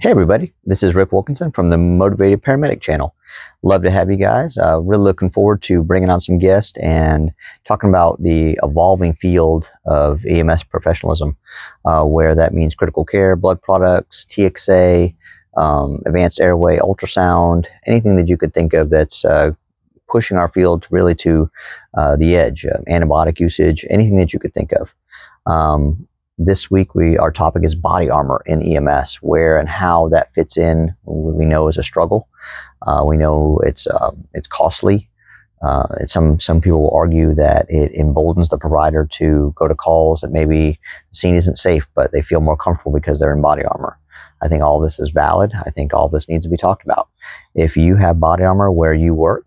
Hey everybody, this is Rick Wilkinson from the Motivated Paramedic channel. Love to have you guys. Really looking forward to bringing on some guests and talking about the evolving field of EMS professionalism, where that means critical care, blood products, TXA, advanced airway, ultrasound, anything that you could think of that's pushing our field really to the edge, antibiotic usage, anything that you could think of. This week, our topic is body armor in EMS, where and how that fits in. We know is a struggle. We know it's costly. Some people will argue that it emboldens the provider to go to calls that maybe the scene isn't safe, but they feel more comfortable because they're in body armor. I think all this is valid. I think all this needs to be talked about. If you have body armor where you work,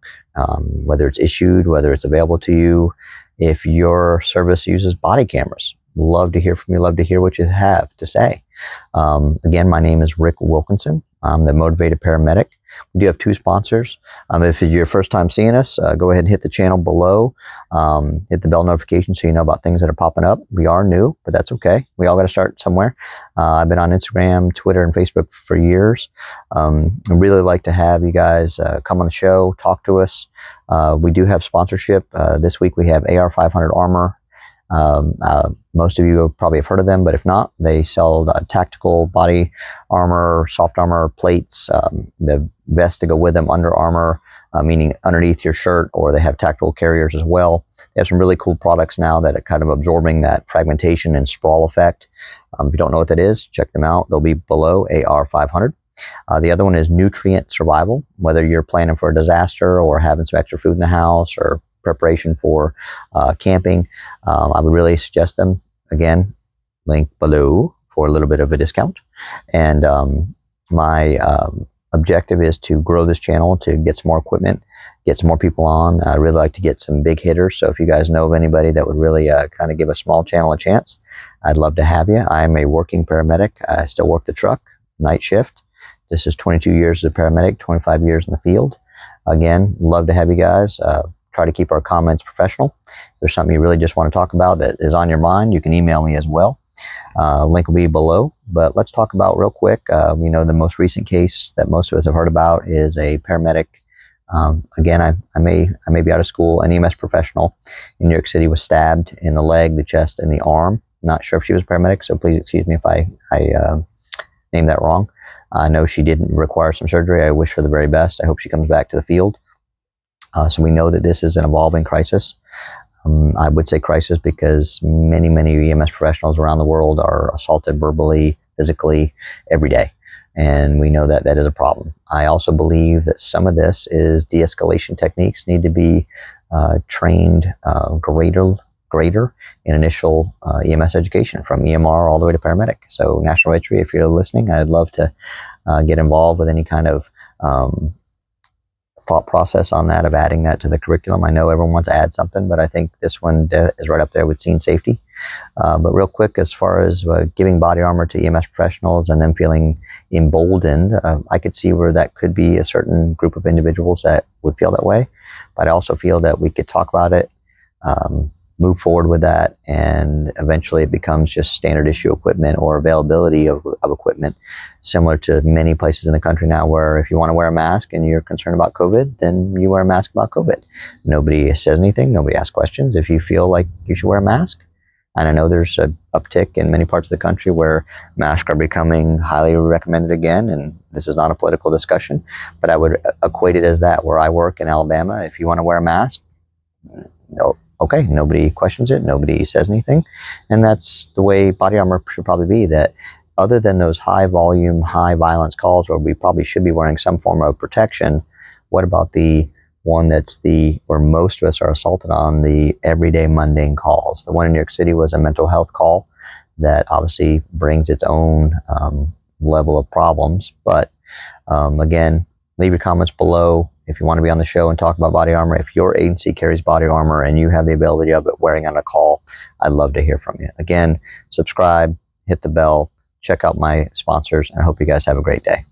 whether it's issued, whether it's available to you, if your service uses body cameras, love to hear from you. Love to hear what you have to say. Again, my name is Rick Wilkinson. I'm the Motivated Paramedic. We do have two sponsors. If it's your first time seeing us, go ahead and hit the channel below. Hit the bell notification so you know about things that are popping up. We are new, but that's okay. We all got to start somewhere. I've been on Instagram, Twitter, and Facebook for years. I'd really like to have you guys come on the show, talk to us. We do have sponsorship. This week we have AR500 Armor. Most of you probably have heard of them, but if not, they sell tactical body armor, soft armor plates, the vest to go with them, Under Armour, meaning underneath your shirt, or they have tactical carriers as well. They have some really cool products now that are kind of absorbing that fragmentation and sprawl effect. If you don't know what that is, check them out. They'll be below AR500. The other one is Nutrient Survival. Whether you're planning for a disaster or having some extra food in the house or preparation for camping, I would really suggest them. Again, link below for a little bit of a discount. And my objective is to grow this channel, to get some more equipment, get some more people on. I really like to get some big hitters. So if you guys know of anybody that would really kind of give a small channel a chance, I'd love to have you. I am a working paramedic. I still work the truck, night shift. This is 22 years as a paramedic, 25 years in the field. Again, love to have you guys. Try to keep our comments professional. If there's something you really just want to talk about that is on your mind, you can email me as well. Link will be below. But let's talk about real quick. The most recent case that most of us have heard about is a paramedic. Again, I may be out of school. An EMS professional in New York City was stabbed in the leg, the chest, and the arm. Not sure if she was a paramedic, so please excuse me if I named that wrong. I know she didn't require some surgery. I wish her the very best. I hope she comes back to the field. So we know that this is an evolving crisis. I would say crisis because many EMS professionals around the world are assaulted verbally, physically, every day. And we know that that is a problem. I also believe that some of this is de-escalation techniques need to be trained greater in initial EMS education, from EMR all the way to paramedic. So National Registry, if you're listening, I'd love to get involved with any kind of thought process on that, of adding that to the curriculum. I know everyone wants to add something, but I think this one is right up there with scene safety. But real quick, as far as giving body armor to EMS professionals and them feeling emboldened, I could see where that could be a certain group of individuals that would feel that way. But I also feel that we could talk about it, move forward with that, and eventually it becomes just standard issue equipment or availability of equipment, similar to many places in the country now, where if you want to wear a mask and you're concerned about COVID, then you wear a mask about COVID. Nobody says anything. Nobody asks questions. If you feel like you should wear a mask, and I know there's an uptick in many parts of the country where masks are becoming highly recommended again, and this is not a political discussion, but I would equate it as that. Where I work in Alabama, if you want to wear a mask, no. Okay, nobody questions it, nobody says anything. And that's the way body armor should probably be, that other than those high volume, high violence calls where we probably should be wearing some form of protection, what about the one that's where most of us are assaulted on, the everyday mundane calls? The one in New York City was a mental health call that obviously brings its own level of problems. But again, leave your comments below. If you want to be on the show and talk about body armor, if your agency carries body armor and you have the ability of it wearing on a call, I'd love to hear from you. Again, subscribe, hit the bell, check out my sponsors, and I hope you guys have a great day.